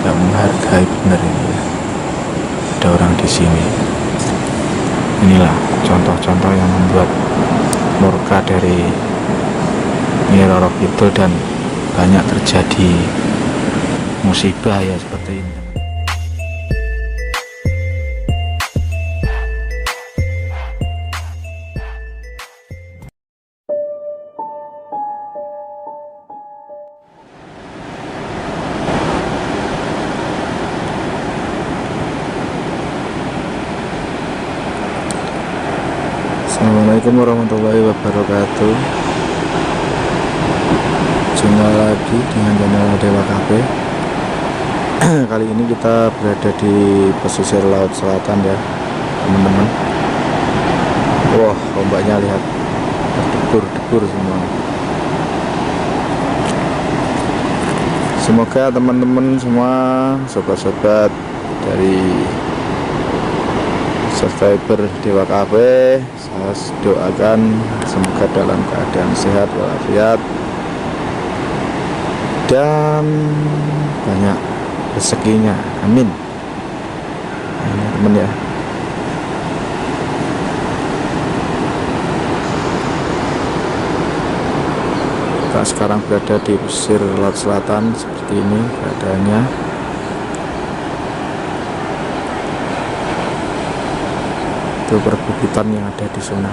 nggak menghargai bener ini ya. Ada orang di sini. Inilah contoh-contoh yang membuat murka dari Nyi Roro Kidul dan banyak terjadi musibah ya seperti ini. Assalamualaikum warahmatullahi wabarakatuh. Jumpa lagi dengan channel Dewa Cafe. Kali ini kita berada di pesisir Laut Selatan ya teman-teman. Wah, ombaknya lihat berdebur-debur semua. Semoga teman-teman semua, sobat-sobat dari subscriber Dewa Cafe, saya doakan semoga dalam keadaan sehat walafiat dan banyak rezekinya, amin. Ini teman ya. Kita sekarang berada di pesisir Laut Selatan seperti ini keadaannya. Itu perbukitan yang ada di sana.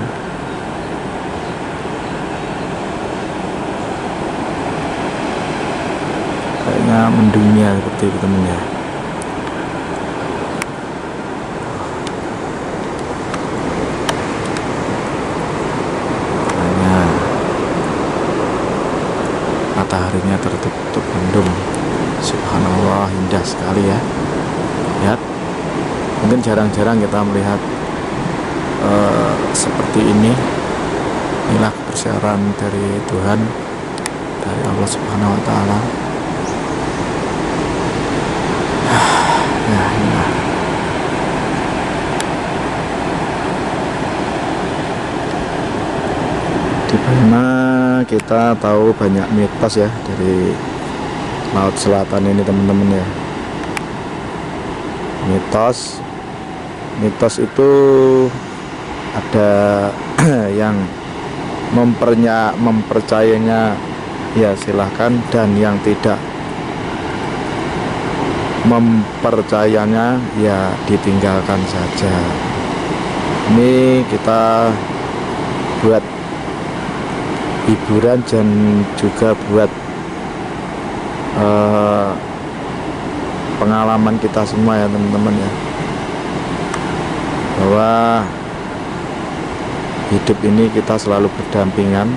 Kayaknya mendunia seperti itu teman ya. Hanya mataharinya tertutup mendung. Subhanallah, indah sekali ya. Lihat, mungkin jarang-jarang kita melihat seperti ini. Inilah kebesaran dari Tuhan, dari Allah Subhanahu wa Ta'ala. Nah. Di mana kita tahu banyak mitos ya dari Laut Selatan ini teman-teman ya. Mitos itu ada yang mempercayainya ya silahkan, dan yang tidak mempercayainya ya ditinggalkan saja. Ini kita buat hiburan dan juga buat pengalaman kita semua ya teman-teman ya, bahwa hidup ini kita selalu berdampingan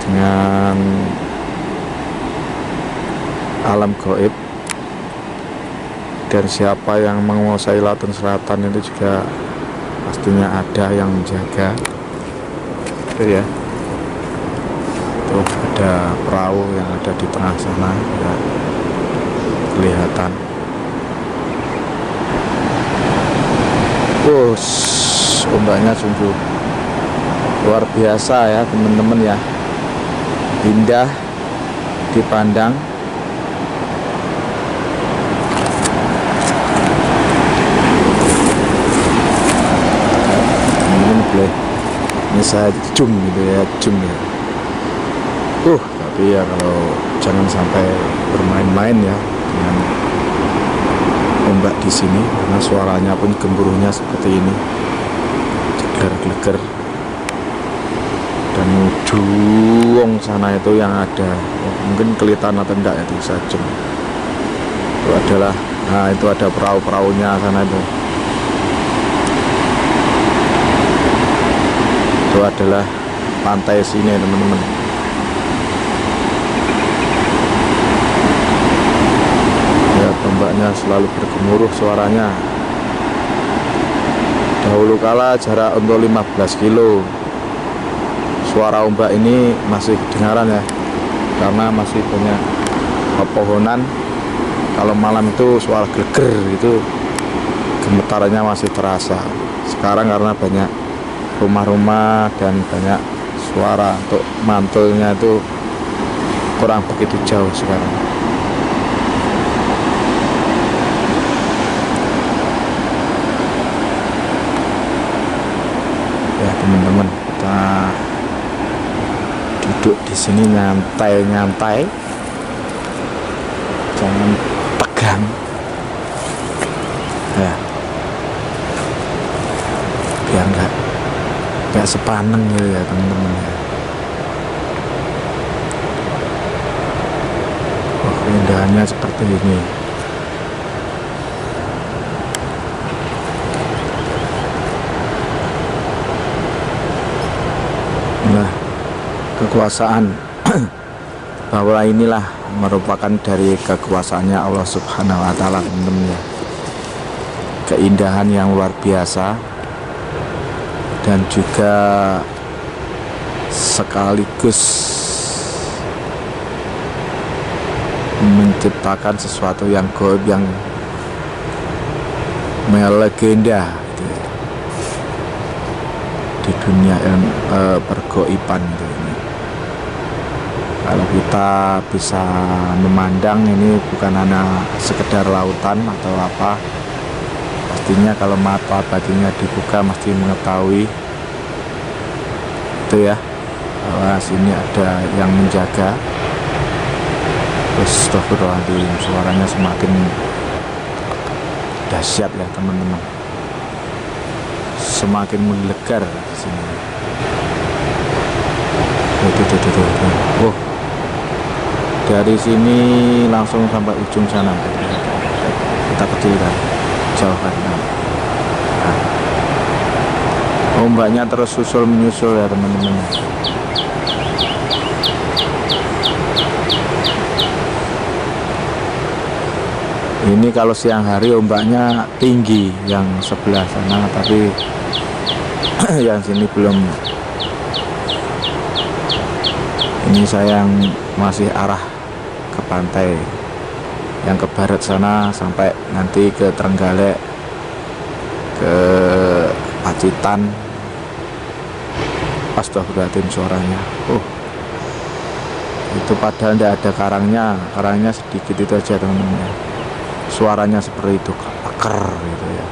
dengan alam gaib, dan siapa yang menguasai Laut Selatan itu juga pastinya ada yang menjaga. Itu ya, tuh ada perahu yang ada di tengah sana ya, kelihatan. Ombaknya sungguh luar biasa ya teman-teman ya, indah dipandang. Ini saya zoom gitu ya, tapi ya kalau jangan sampai bermain-main ya dengan ombak di sini, karena suaranya pun gemuruhnya seperti ini, jegar-gegar, dan ujung sana itu yang ada, mungkin kelihatan atau enggak ya, bisa zoom. Itu adalah, nah itu ada perahu-perahunya sana itu. Itu adalah pantai sini teman-teman. Ya, ombaknya selalu bergemuruh suaranya. Dahulu kala jarak untuk 15 kilo suara ombak ini masih kedengaran ya, karena masih banyak pepohonan. Kalau malam itu suara geger itu gemetarannya masih terasa. Sekarang karena banyak rumah-rumah dan banyak suara, untuk mantulnya itu kurang begitu jauh sekarang. sini nyantai, jangan tegang ya, biar nggak sepaneng gitu ya teman-teman ya. Oh, keindahannya seperti ini. Nah, kekuasaan bahwa inilah merupakan dari kekuasaannya Allah Subhanahu wa Ta'ala, teman-teman ya. Keindahan yang luar biasa dan juga sekaligus menciptakan sesuatu yang gaib, yang melegenda gitu ya, di dunia pergoiban gitu ini. Kalau kita bisa memandang ini bukan hanya sekedar lautan atau apa, pastinya kalau mata batinnya dibuka mesti mengetahui itu ya, bahwa sini ada yang menjaga. Astagfirullahaladzim, suaranya semakin dahsyat ya teman-teman, semakin menggelegar di sini. Oh, dari sini langsung sampai ujung sana. Kita kecilkan, jauhkan. Nah, ombaknya terus susul menyusul ya teman-teman. Ini kalau siang hari ombaknya tinggi yang sebelah sana, tapi yang sini belum. Ini saya yang masih arah ke pantai, yang ke barat sana sampai nanti ke Trenggalek, ke Pacitan. Astagfirullahaladzim, suaranya. Oh, itu padahal tidak ada karangnya sedikit itu aja teman-teman. Suaranya seperti itu, keker gitu ya.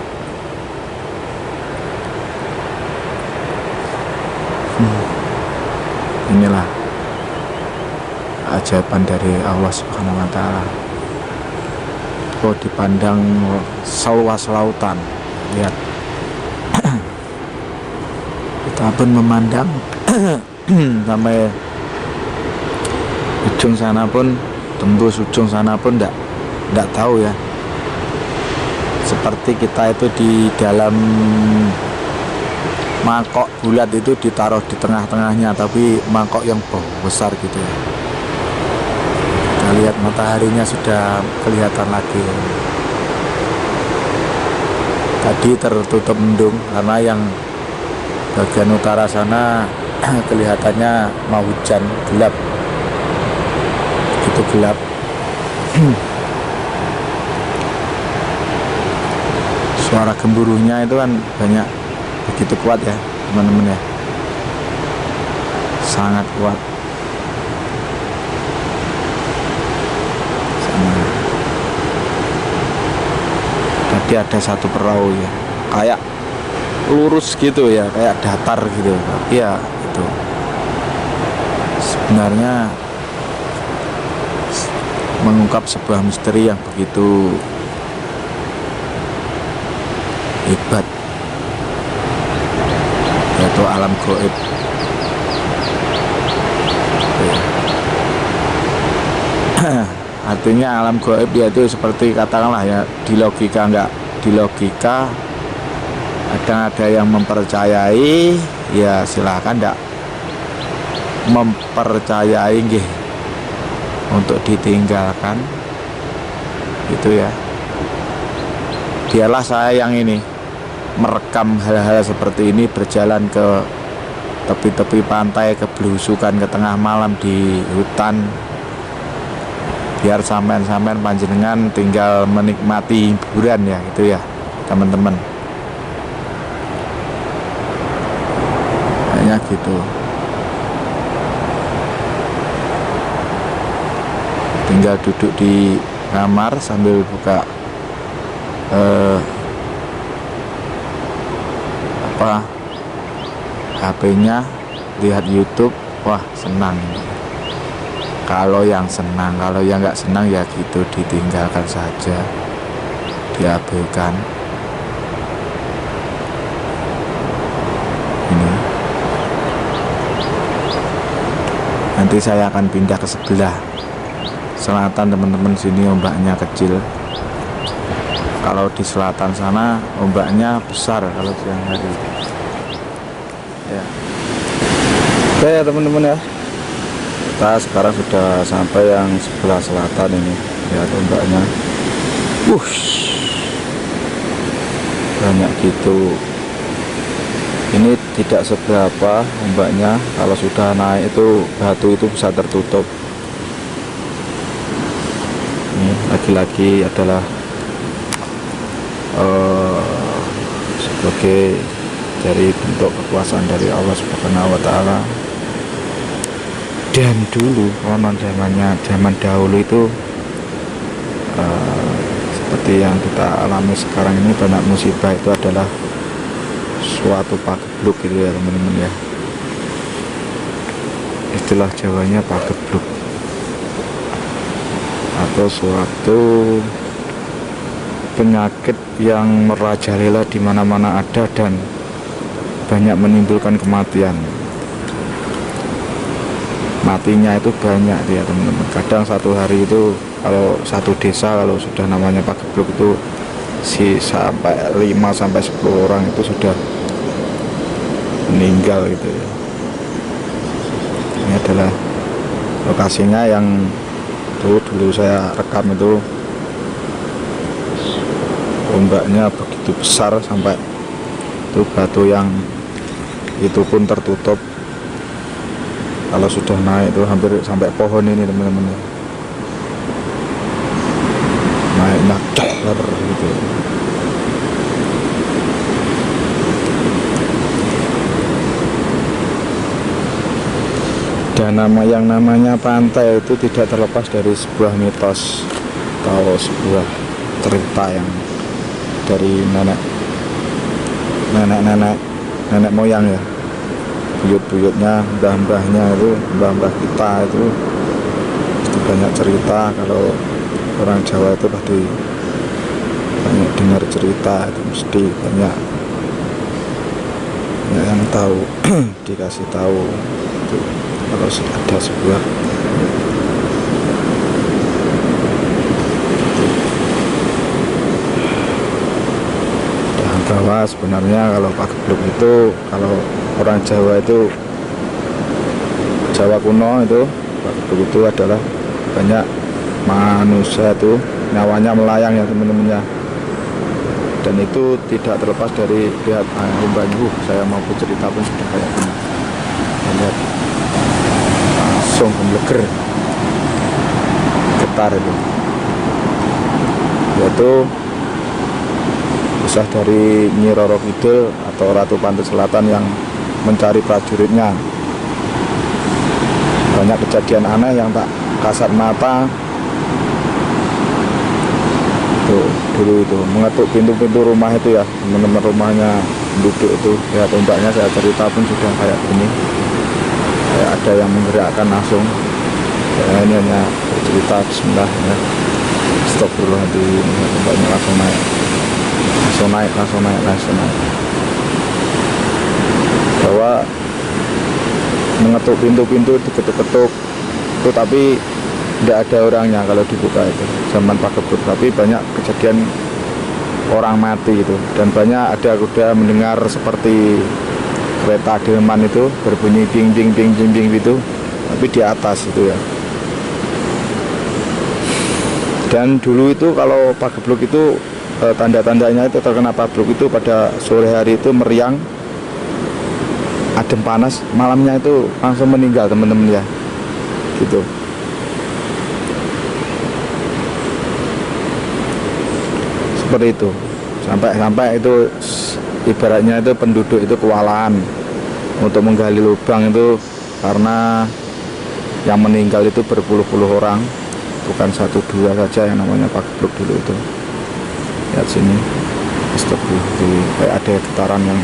Inilah ajaban dari Allah Subhanahu wa Ta'ala. Oh, dipandang seluas lautan, lihat. Kita pun memandang sampai ujung sana pun, tembus ujung sana pun enggak tahu ya. Seperti kita itu di dalam mangkok bulat itu ditaruh di tengah-tengahnya, tapi mangkok yang besar gitu ya. Kita lihat mataharinya sudah kelihatan lagi. Tadi tertutup mendung karena yang bagian utara sana kelihatannya mau hujan, gelap, begitu gelap. Suara gemuruhnya itu kan banyak, begitu kuat ya teman-teman ya, sangat kuat. Sama. Tadi ada satu perahu ya, kayak lurus gitu ya, kayak datar gitu, tapi ya itu sebenarnya mengungkap sebuah misteri yang begitu hebat, yaitu alam gaib. Artinya alam gaib yaitu seperti katakanlah ya, di logika kadang ada yang mempercayai ya, silahkan enggak mempercayai nggih, untuk ditinggalkan gitu ya. Biarlah saya yang ini merekam hal-hal seperti ini, berjalan ke tepi-tepi pantai, ke belusukan ke tengah malam di hutan, biar sampean panjenengan tinggal menikmati hiburan ya, gitu ya teman-teman. Kayaknya gitu. Tinggal duduk di kamar sambil buka HP-nya, lihat YouTube, wah senang. kalau yang senang. Kalau yang nggak senang ya gitu, ditinggalkan saja, diabaikan. Ini nanti saya akan pindah ke sebelah selatan teman-teman. Sini ombaknya kecil. Kalau di selatan sana ombaknya besar kalau siang hari ya. Oke ya teman-teman ya, kita sekarang sudah sampai yang sebelah selatan ini. Lihat ombaknya, banyak gitu. Ini tidak seberapa ombaknya. Kalau sudah naik itu batu itu bisa tertutup. Ini lagi-lagi adalah sebagai dari bentuk kekuasaan dari Allah Subhanahu wa Ta'ala. Dan dulu konon zaman dahulu itu seperti yang kita alami sekarang ini, banyak musibah itu adalah suatu pagebluk gitu ya teman-teman ya. Istilah Jawanya pagebluk, atau suatu penyakit yang merajalela di mana-mana ada dan banyak menimbulkan kematian. Matinya itu banyak ya teman-teman. Kadang satu hari itu, kalau satu desa kalau sudah namanya pagebluk itu sampai 5-10 orang itu sudah meninggal gitu ya. Ini adalah lokasinya yang dulu saya rekam itu. Ombaknya begitu besar sampai itu batu yang itu pun tertutup. Kalau sudah naik itu hampir sampai pohon ini teman-teman. Naiknya dar gitu. Dan yang namanya pantai itu tidak terlepas dari sebuah mitos atau sebuah cerita yang dari nenek moyang ya, buyut-buyutnya, mbah-mbahnya itu, mbah-mbah kita itu banyak cerita. Kalau orang Jawa itu pasti banyak dengar cerita, itu mesti banyak yang tahu dikasih tahu itu kalau ada sebuah bahwa sebenarnya kalau pagebluk itu, kalau orang Jawa itu, Jawa kuno itu, pagebluk itu adalah banyak manusia itu nyawanya melayang ya teman-teman ya. Dan itu tidak terlepas dari lihat ombaknya. Saya mau bercerita pun sudah kayak gini. Lihat langsung gembleger, getar itu. Yaitu kisah dari Nyi Roro Kidul atau Ratu Pantai Selatan yang mencari prajuritnya. Banyak kejadian aneh yang tak kasat mata. Tuh, dulu itu mengetuk pintu-pintu rumah itu ya teman-teman, rumahnya duduk itu. Ya ombaknya saya cerita pun sudah kayak gini. Kayak ada yang menggerakkan langsung. Ya, ini hanya bercerita bismillah ya. Astagfirullahaladzim, ombaknya langsung naik. Langsung naik. Bahwa mengetuk pintu-pintu itu ketuk-ketuk itu, tapi tidak ada orangnya kalau dibuka itu zaman pagebluk. Tapi banyak kejadian orang mati itu, dan banyak ada kuda mendengar seperti kereta delman itu berbunyi ding ding ding ding ding gitu, tapi di atas itu ya. Dan dulu itu kalau pagebluk itu tanda-tandanya itu terkena pagebluk itu pada sore hari itu meriang, adem panas, malamnya itu langsung meninggal teman-teman ya, gitu. Seperti itu, sampai itu ibaratnya itu penduduk itu kewalahan untuk menggali lubang itu, karena yang meninggal itu berpuluh-puluh orang, bukan 1-2 saja yang namanya pagebluk dulu itu. Lihat sini, astagfirullah, kayak ada getaran yang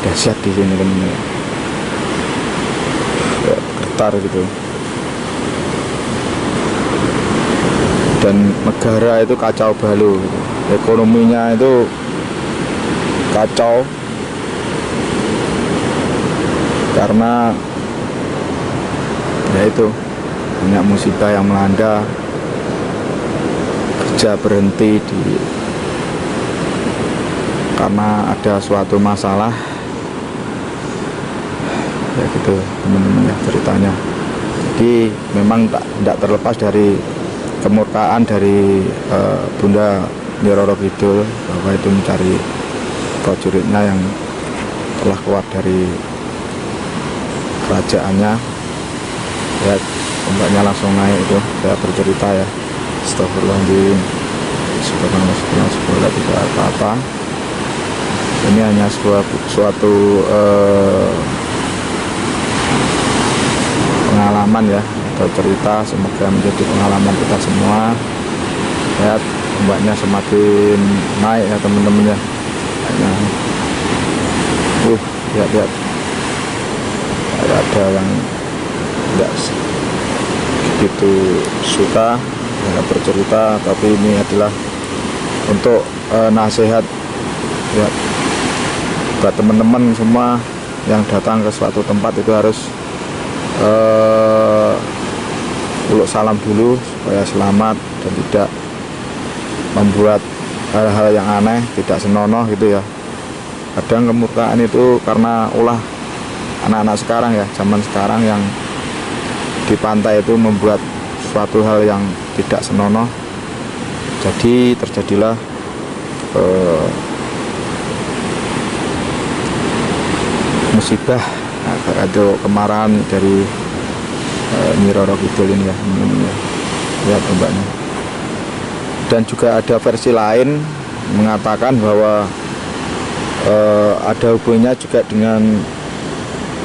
dahsyat di sini kan, kayak getar gitu. dan negara itu kacau balau gitu. Ekonominya itu kacau karena ya itu banyak musibah yang melanda, kerja berhenti karena ada suatu masalah ya gitu teman-teman ya ceritanya. Jadi memang tidak terlepas dari kemurkaan dari Bunda Nyi Roro Kidul bahwa itu mencari prajuritnya yang telah keluar dari kerajaannya. Ya ombaknya langsung naik itu, saya bercerita ya. Astagfirullahaladzim, subhanallah, tidak apa-apa. Ini hanya suatu pengalaman ya, atau cerita, semoga menjadi pengalaman kita semua. Lihat ombaknya semakin naik ya teman-teman ya. Lihat ada yang tidak begitu suka ya bercerita, tapi ini adalah untuk nasihat ya buat teman-teman semua yang datang ke suatu tempat itu harus uluk salam dulu supaya selamat dan tidak membuat hal-hal yang aneh, tidak senonoh gitu ya. Kadang kemurkaan itu karena ulah anak-anak sekarang ya, zaman sekarang yang di pantai itu membuat suatu hal yang tidak senonoh, jadi terjadilah musibah atau kemarahan dari Nyi Roro Kidul ini ya, lihat ombaknya. Dan juga ada versi lain mengatakan bahwa ada hubungannya juga dengan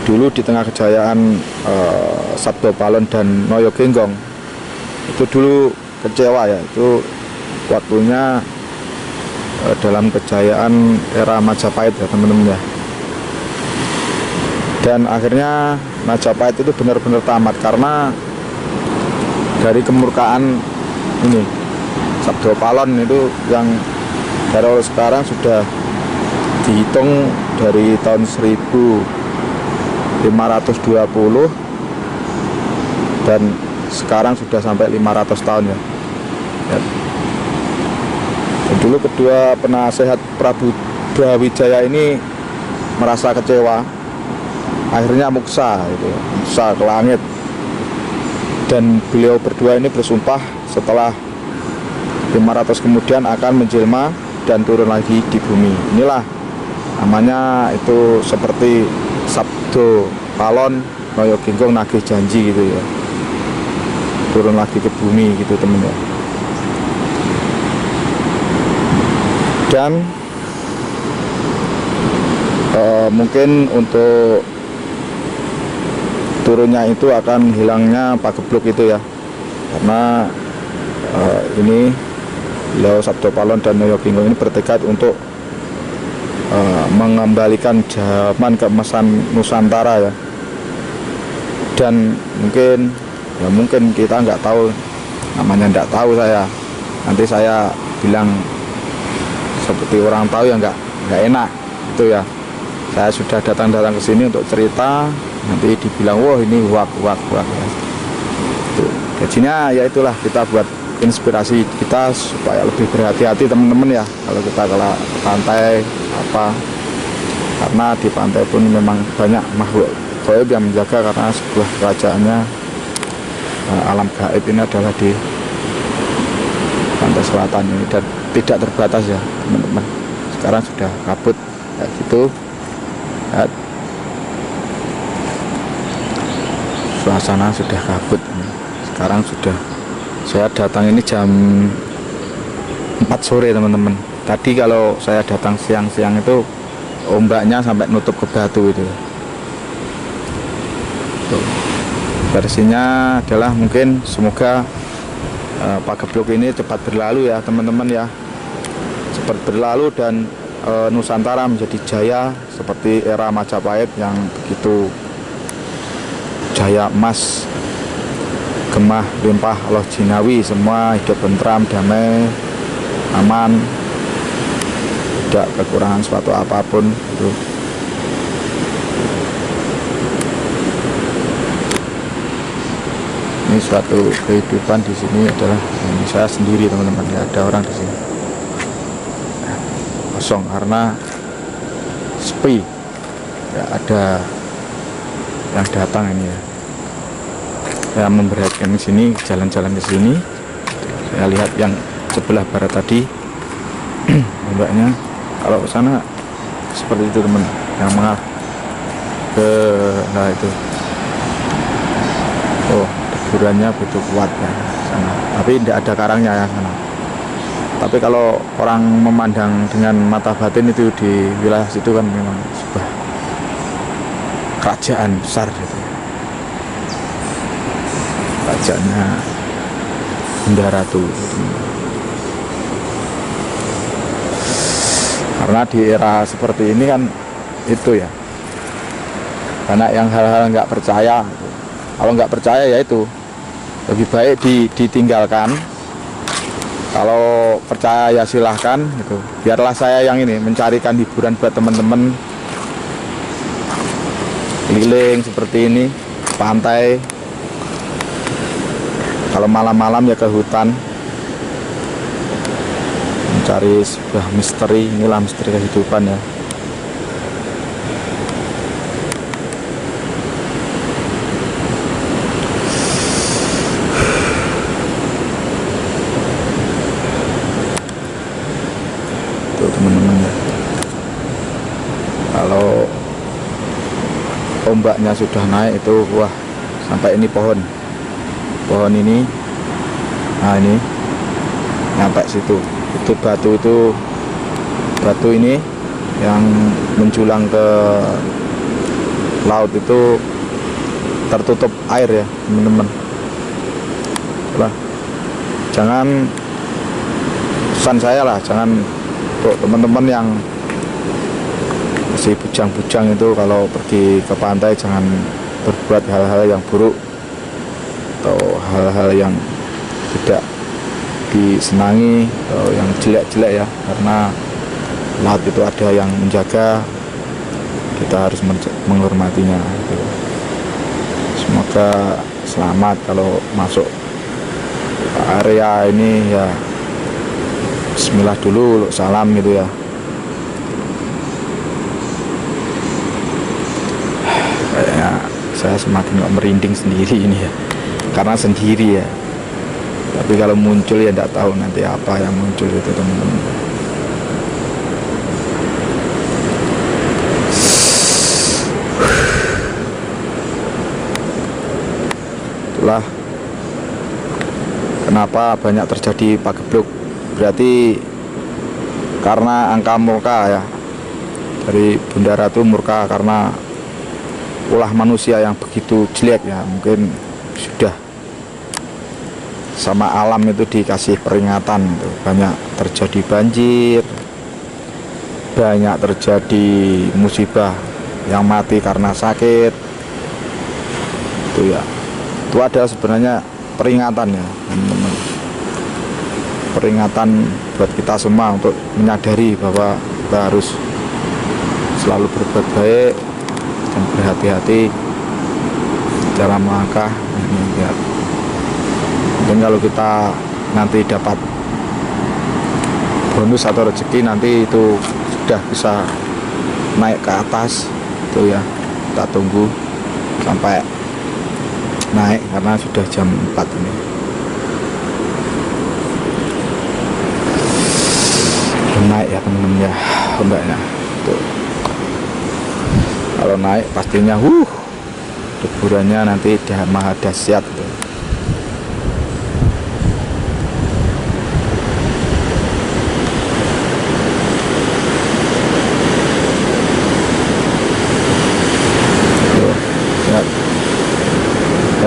dulu di tengah kejayaan Sabdo Palon dan Noyo Genggong. Itu dulu kecewa ya, itu waktunya dalam kejayaan era Majapahit ya teman-teman ya. Dan akhirnya Majapahit itu benar-benar tamat karena dari kemurkaan ini Sabdo Palon itu yang dari sekarang sudah dihitung dari tahun 1520 dan sekarang sudah sampai 500 tahun ya. Dan dulu kedua penasehat Prabu Brawijaya ini merasa kecewa, akhirnya muksa gitu, muksa ke langit, dan beliau berdua ini bersumpah setelah 500 kemudian akan menjelma dan turun lagi di bumi. Inilah namanya itu seperti Sabdo Palon Noyo Genggong nagih janji gitu ya, turun lagi ke bumi gitu temen ya. Dan mungkin untuk turunnya itu akan hilangnya Pagebluk itu ya, karena ini beliau Sabdo Palon dan Noyo Genggong ini bertekad untuk mengembalikan zaman keemasan Nusantara ya. Dan mungkin kita nggak tahu, namanya nggak tahu, nanti saya bilang seperti orang tahu ya nggak enak itu ya. Saya sudah datang ke sini untuk cerita, nanti dibilang wah ini wak ya. Gajinya ya itulah, kita buat inspirasi kita supaya lebih berhati-hati teman-teman ya kalau kita ke pantai apa, karena di pantai pun memang banyak makhluk gaib yang menjaga, karena sebuah kerajaannya alam gaib ini adalah di pantai selatan ini dan tidak terbatas ya teman-teman. Sekarang sudah kabut kayak gitu ya, suasana sudah kabut. Sekarang sudah, saya datang ini jam 4 sore teman-teman. Tadi kalau saya datang siang-siang itu ombaknya sampai nutup ke batu itu. Tuh. Versinya adalah mungkin semoga Pagebluk ini cepat berlalu ya teman-teman ya, cepat berlalu dan Nusantara menjadi jaya seperti era Majapahit yang begitu jaya emas Lemah limpah Allah jinawi, semua hidup tentram, damai, aman, tidak kekurangan suatu apapun itu. Ini suatu kehidupan di sini adalah ini saya sendiri teman-teman, tidak ada orang di sini, kosong karena sepi, tidak ada yang datang ini ya. Saya memperhatikan di sini, jalan-jalan ke sini, saya lihat yang sebelah barat tadi ombaknya, kalau ke sana seperti itu teman, yang mengarah ke itu. Oh, deburannya begitu kuat ya sana, tapi tidak ada karangnya ya sana. Tapi kalau orang memandang dengan mata batin itu di wilayah situ kan memang sebuah kerajaan besar gitu. Kerajaannya Bunda Ratu gitu. Karena di era seperti ini kan itu ya, banyak yang hal-hal nggak percaya gitu. Kalau nggak percaya ya itu lebih baik ditinggalkan. Kalau percaya ya silahkan gitu. Biarlah saya yang ini mencarikan hiburan buat teman-teman, keliling seperti ini, pantai. Kalau malam-malam ya ke hutan, mencari sebuah misteri. Inilah misteri kehidupan ya. Tuh teman-teman ya, kalau ombaknya sudah naik itu wah, sampai ini pohon ini, nah ini nyampe situ. Itu batu ini yang menjulang ke laut itu tertutup air ya teman-teman. Jangan, pesan saya lah, jangan untuk teman-teman yang masih bujang-bujang itu kalau pergi ke pantai jangan berbuat hal-hal yang buruk atau hal-hal yang tidak disenangi atau yang jelek-jelek ya, karena laut itu ada yang menjaga, kita harus menghormatinya gitu. Semoga selamat kalau masuk area ini ya. Bismillah dulu, salam gitu ya. Kayaknya saya semakin merinding sendiri ini ya, karena sendiri ya. Tapi kalau muncul ya tidak tahu nanti apa yang muncul itu teman-teman. Itulah kenapa banyak terjadi pagebluk. Berarti karena angka murka ya, dari Bunda Ratu murka karena ulah manusia yang begitu jelek ya. Mungkin sudah sama alam itu dikasih peringatan itu. Banyak terjadi banjir, banyak terjadi musibah, yang mati karena sakit itu ya. Itu ada sebenarnya peringatan ya teman-teman, peringatan buat kita semua untuk menyadari bahwa kita harus selalu berbuat baik dan berhati-hati dalam langkah ini ya. Mungkin kalau kita nanti dapat bonus atau rezeki, nanti itu sudah bisa naik ke atas itu ya. Kita tunggu sampai naik karena sudah jam 4 ini. Naik ya teman-teman ya ombaknya tuh. Kalau naik pastinya deburannya nanti maha dahsyat tuh.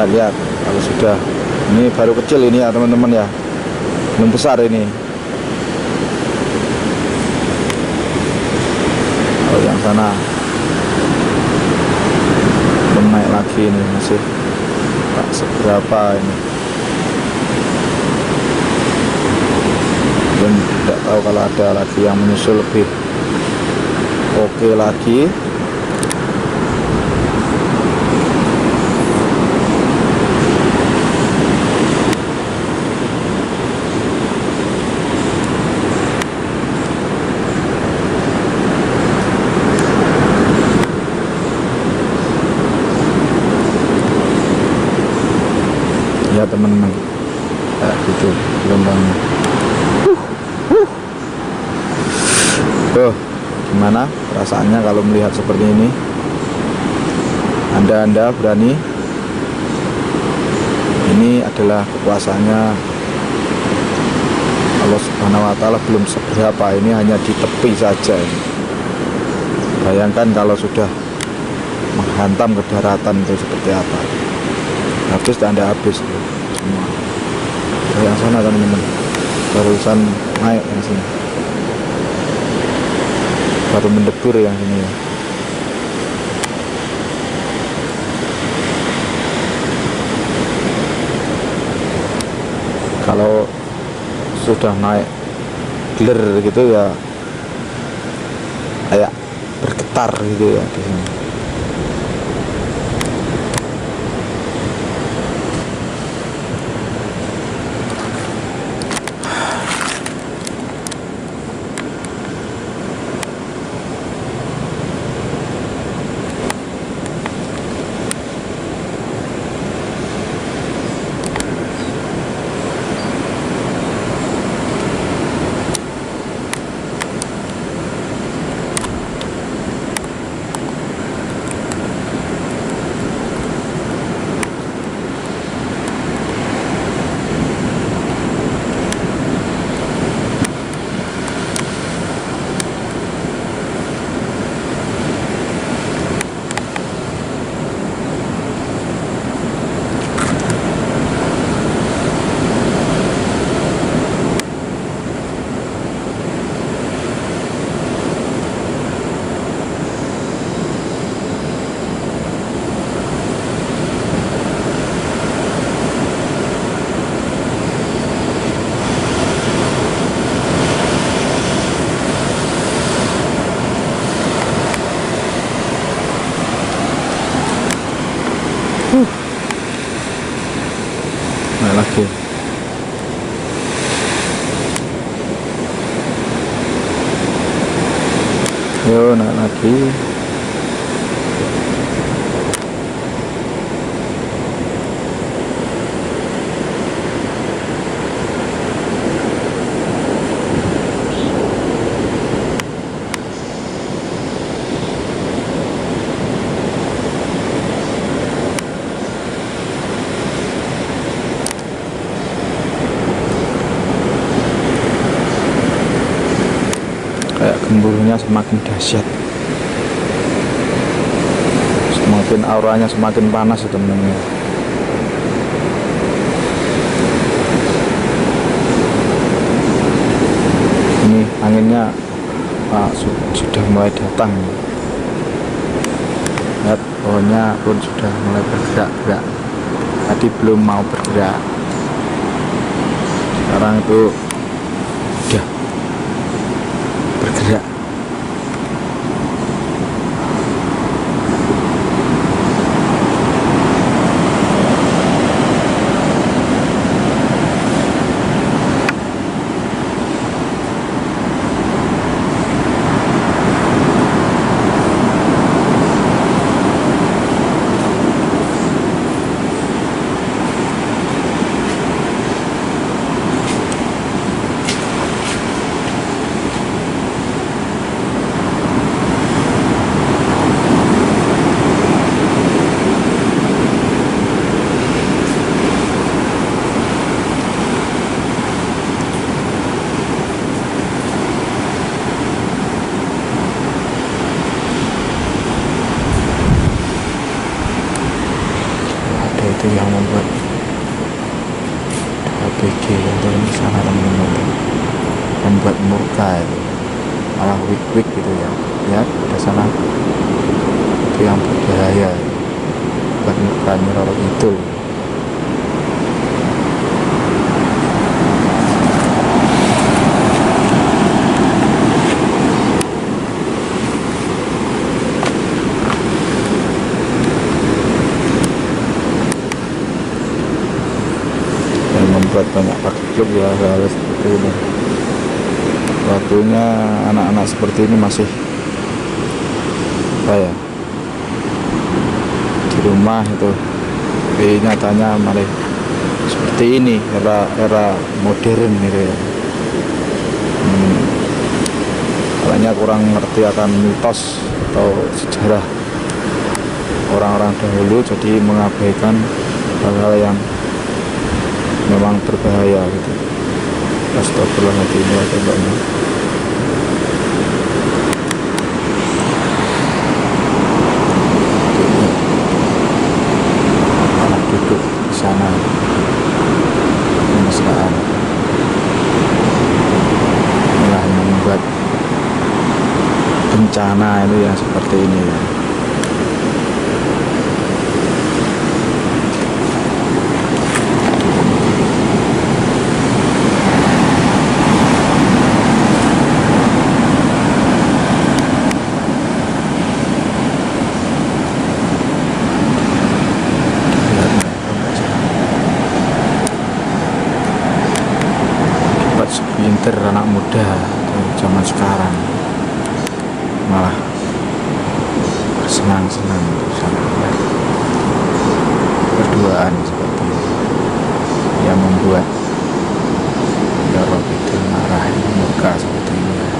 Lihat kalau sudah, ini baru kecil ini ya teman-teman ya, belum besar ini. Kalau yang sana belum naik lagi, ini masih tak seberapa ini. tidak tahu kalau ada lagi yang menyusul lebih oke lagi. Ya teman-teman, kayak gitu gelombangnya. Gimana perasaannya kalau melihat seperti ini? Anda berani? Ini adalah kekuasaannya Allah Subhanahu wa Ta'ala, belum seberapa, ini hanya di tepi saja ini. Bayangkan kalau sudah menghantam ke daratan itu seperti apa. Habis dan Anda habis semua. Yang sana teman-teman, barusan naik yang sini, baru mendebur yang sini ya. Kalau sudah naik gler gitu ya, kayak bergetar gitu ya di sini. Naik lagi. Yo, naik lagi. Kayak gemuruhnya semakin dahsyat, semakin auranya semakin panas ya teman-teman. Ini anginnya sudah mulai datang. Lihat pohonnya pun sudah mulai bergerak-gerak. Tadi belum mau bergerak, sekarang itu udah bergerak. Itu yang membuat ABG itu sangat membuat murka, itu malah wik-wik gitu ya. Lihat ada sana, itu yang berbahaya buat murka Roro Kidul. Pagebluk ya harus seperti ini. Waktunya anak-anak seperti ini masih apa ya, di rumah itu, tapi nyatanya malah seperti ini, era modern gitu ya. Kayaknya kurang ngerti akan mitos atau sejarah orang-orang dahulu, jadi mengabaikan hal-hal yang memang berbahaya gitu. Astagfirullahaladzim ya tembaknya. Anak duduk di sana mesraan. Inilah yang membuat bencana itu yang seperti ini ya. Pinter anak muda zaman sekarang malah bersenang-senang berduaan seperti ini, yang membuat ya Rob itu marah, murka seperti ini ya.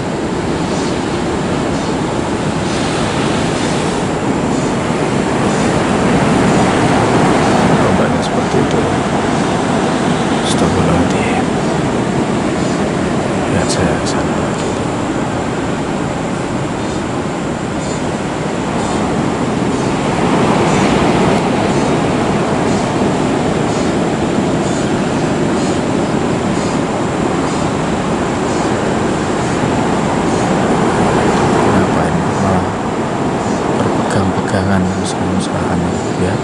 Obatnya seperti itu. Astagfirullahaladzim. Lihat saya ke sana lagi. Kenapa ini malah berpegang-pegangan mesra-mesraan ya?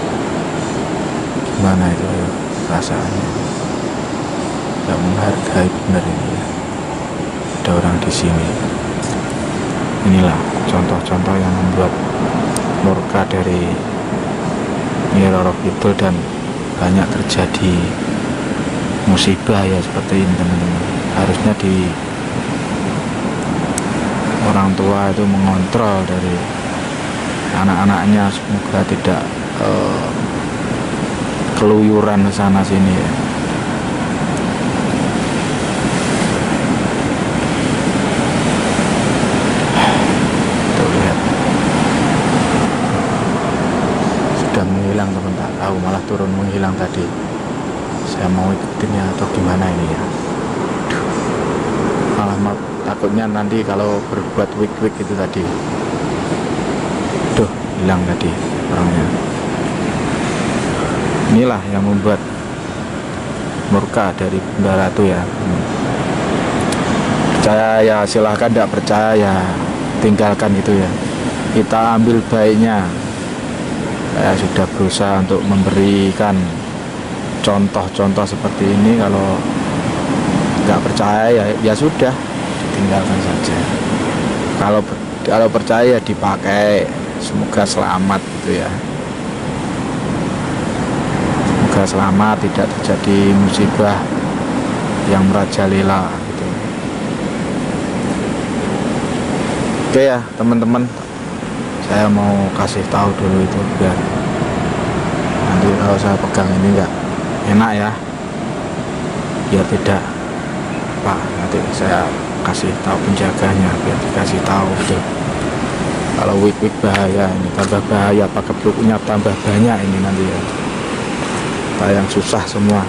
Gimana itu ya rasanya? Gak menghargai benar ini ya. Ada orang di sini. Inilah contoh-contoh yang membuat murka dari Nyi Roro Kidul, dan banyak terjadi musibah ya seperti ini teman-teman. Harusnya di orang tua itu mengontrol dari anak-anaknya, semoga tidak keluyuran ke sana sini ya. Menghilang teman, tak tahu malah turun menghilang tadi. Saya mau ikutinnya atau gimana ini ya. Duh. Malah takutnya nanti kalau berbuat wik-wik itu tadi. Duh, hilang tadi orangnya. Inilah yang membuat murka dari Bunda Ratu ya. Percaya ya silahkan, tidak percaya ya tinggalkan itu ya. Kita ambil baiknya. Saya sudah berusaha untuk memberikan contoh-contoh seperti ini. Kalau nggak percaya ya sudah, ditinggalkan saja. Kalau percaya ya dipakai. Semoga selamat gitu ya. Semoga selamat, tidak terjadi musibah yang merajalela gitu. Oke ya teman-teman, saya mau kasih tahu dulu itu biar nanti kalau saya pegang ini nggak enak ya, biar tidak Pak, nanti saya kasih tahu penjaganya biar dikasih tahu gitu. Kalau wik-wik bahaya, ini tambah bahaya, pagebluknya tambah banyak ini nanti ya, kita yang susah semua.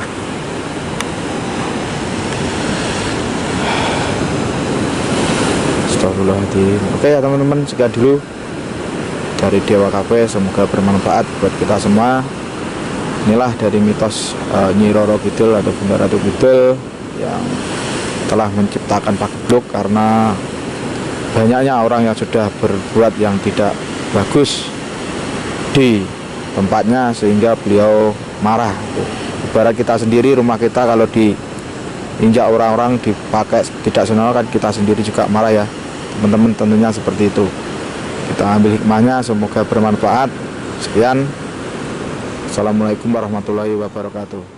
Astagfirullahaladzim. Oke ya teman-teman, sekian dulu dari Dewa Cafe, semoga bermanfaat buat kita semua. Inilah dari mitos Nyi Roro Kidul atau Bunda Ratu Kidul yang telah menciptakan pagebluk, karena banyaknya orang yang sudah berbuat yang tidak bagus di tempatnya sehingga beliau marah. Ibarat kita sendiri, rumah kita kalau diinjak orang-orang, dipakai tidak senonoh, kan kita sendiri juga marah ya teman-teman, tentunya seperti itu. Kita ambil hikmahnya, semoga bermanfaat. Sekian, assalamualaikum warahmatullahi wabarakatuh.